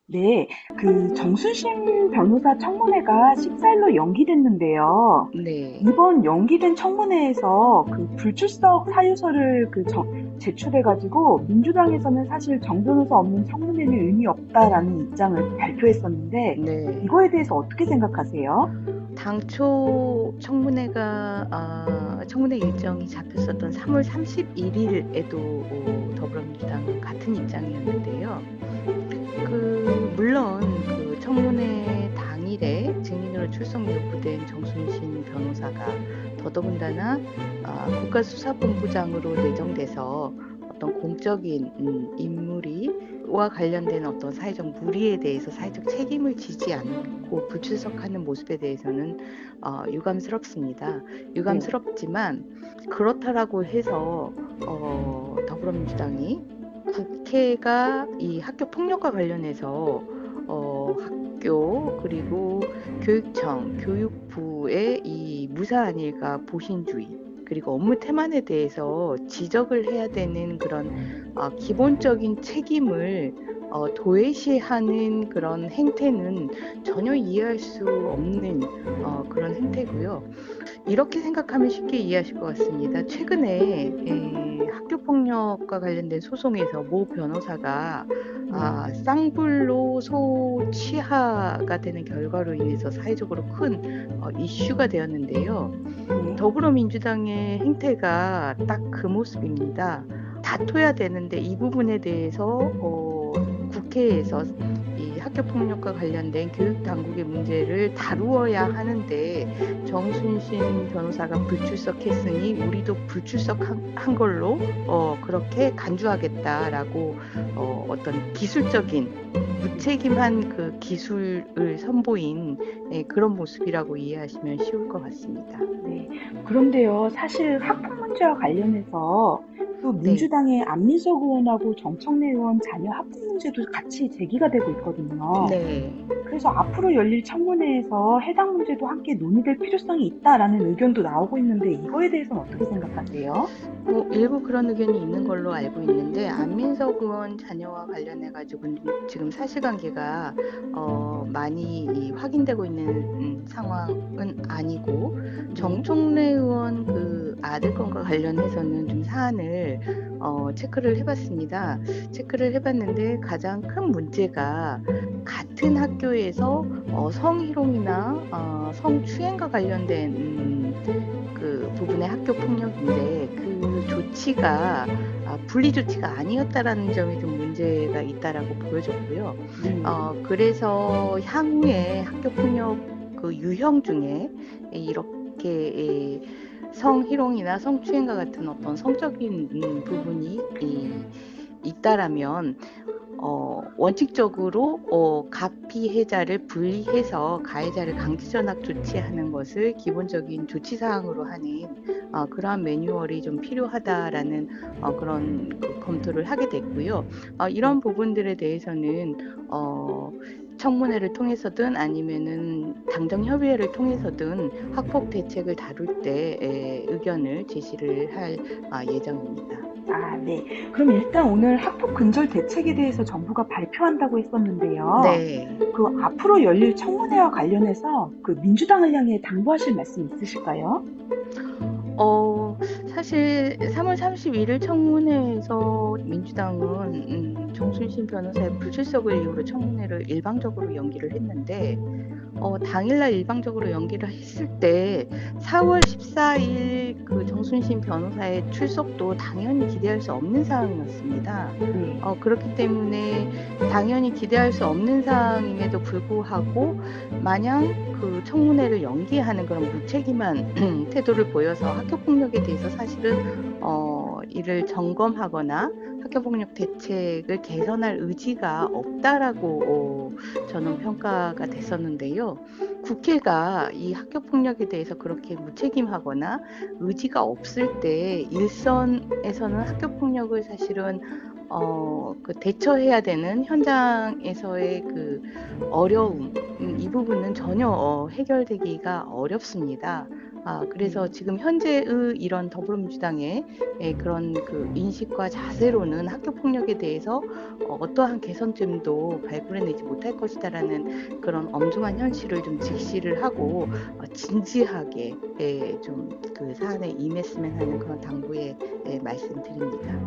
네, 정순신 변호사 청문회가 14일로 연기됐는데요. 네, 이번 연기된 청문회에서 불출석 사유서를 제출해가지고 민주당에서는 사실 정 변호사 없는 청문회는 의미 없다라는 입장을 발표했었는데 네. 이거에 대해서 어떻게 생각하세요? 당초 청문회 일정이 잡혔었던 3월 31일에도 더불어민주당은 같은 입장이었는데요. 물론 청문회 당일에 증인으로 출석 요구된 정순신 변호사가 더더군다나 국가수사본부장으로 내정돼서 어떤 공적인 인물이와 관련된 어떤 사회적 무리에 대해서 사회적 책임을 지지 않고 불출석하는 모습에 대해서는 유감스럽습니다. 네. 유감스럽지만 그렇다라고 해서 더불어민주당이 국회가 이 학교 폭력과 관련해서 학교 그리고 교육청, 교육부의 이 무사한 일과 보신주의 그리고 업무 태만에 대해서 지적을 해야 되는 그런 기본적인 책임을 도외시하는 그런 행태는 전혀 이해할 수 없는 그런 행태고요. 이렇게 생각하면 쉽게 이해하실 것 같습니다. 최근에 학교 폭력과 관련된 소송에서 모 변호사가 네. 쌍불로 소취하가 되는 결과로 인해서 사회적으로 큰 이슈가 되었는데요. 네. 더불어민주당의 행태가 딱 그 모습입니다. 다퉈야 되는데 이 부분에 대해서 국회에서 이 학교 폭력과 관련된 교육 당국의 문제를 다루어야 하는데 정순신 변호사가 불출석했으니 우리도 불출석한 걸로 그렇게 간주하겠다라고 어떤 기술적인 무책임한 그 기술을 선보인 그런 모습이라고 이해하시면 쉬울 것 같습니다. 네. 그런데요, 사실 학폭 문제와 관련해서 또 네, 민주당의 안민석 의원하고 정청래 의원 자녀 학폭 문제도 같이 제기가 되고 있거든요. 네. 그래서 앞으로 열릴 청문회에서 해당 문제도 함께 논의될 필요성이 있다라는 의견도 나오고 있는데 이거에 대해서는 어떻게 생각하세요? 뭐 일부 그런 의견이 있는 걸로 알고 있는데 안민석 의원 자녀와 관련해 가지고는 지금 사실관계가 많이 확인되고 있는 상황은 아니고 네. 정총래 의원 그 아들 건과 관련해서는 좀 사안을 체크를 해봤습니다. 체크를 해봤는데 가장 큰 문제가 같은 학교에서 성희롱이나 성추행과 관련된 그 부분의 학교 폭력인데 그 조치가 분리 조치가 아니었다라는 점이 좀 문제가 있다라고 보여졌고요. 네. 그래서 향후에 학교 폭력 그 유형 중에 이렇게 성희롱이나 성추행과 같은 어떤 성적인 부분이 있다라면 원칙적으로 가피해자를 분리해서 가해자를 강제전학 조치하는 것을 기본적인 조치 사항으로 하는 그러한 매뉴얼이 좀 필요하다라는 그런 검토를 하게 됐고요. 네. 이런 부분들에 대해서는 청문회를 통해서든 아니면은 당정협의회를 통해서든 학폭 대책을 다룰 때 의견을 제시를 할 예정입니다. 아, 네. 그럼 일단 오늘 학폭 근절 대책에 대해서 정부가 발표한다고 했었는데요. 네. 앞으로 열릴 청문회와 관련해서 민주당을 향해 당부하실 말씀 있으실까요? 어, 사실 3월 31일 청문회에서 민주당은 정순신 변호사의 불출석을 이유로 청문회를 일방적으로 연기를 했는데 당일날 일방적으로 연기를 했을 때 4월 14일 그 정순신 변호사의 출석도 당연히 기대할 수 없는 사항이었습니다. 네. 그렇기 때문에 당연히 기대할 수 없는 사항임에도 불구하고 마냥 그 청문회를 연기하는 그런 무책임한 태도를 보여서 학교 폭력에 대해서 사실은 이를 점검하거나 학교 폭력 대책을 개선할 의지가 없다라고 저는 평가가 됐었는데요. 국회가 이 학교 폭력에 대해서 그렇게 무책임하거나 의지가 없을 때 일선에서는 학교 폭력을 사실은 그 대처해야 되는 현장에서의 그 어려움, 이 부분은 전혀 해결되기가 어렵습니다. 그래서 네. 지금 현재의 이런 더불어민주당의 그런 그 인식과 자세로는 학교 폭력에 대해서 어떠한 개선점도 발굴해내지 못할 것이다라는 그런 엄중한 현실을 좀 직시를 하고 진지하게 좀 그 사안에 임했으면 하는 그런 당부의 말씀드립니다.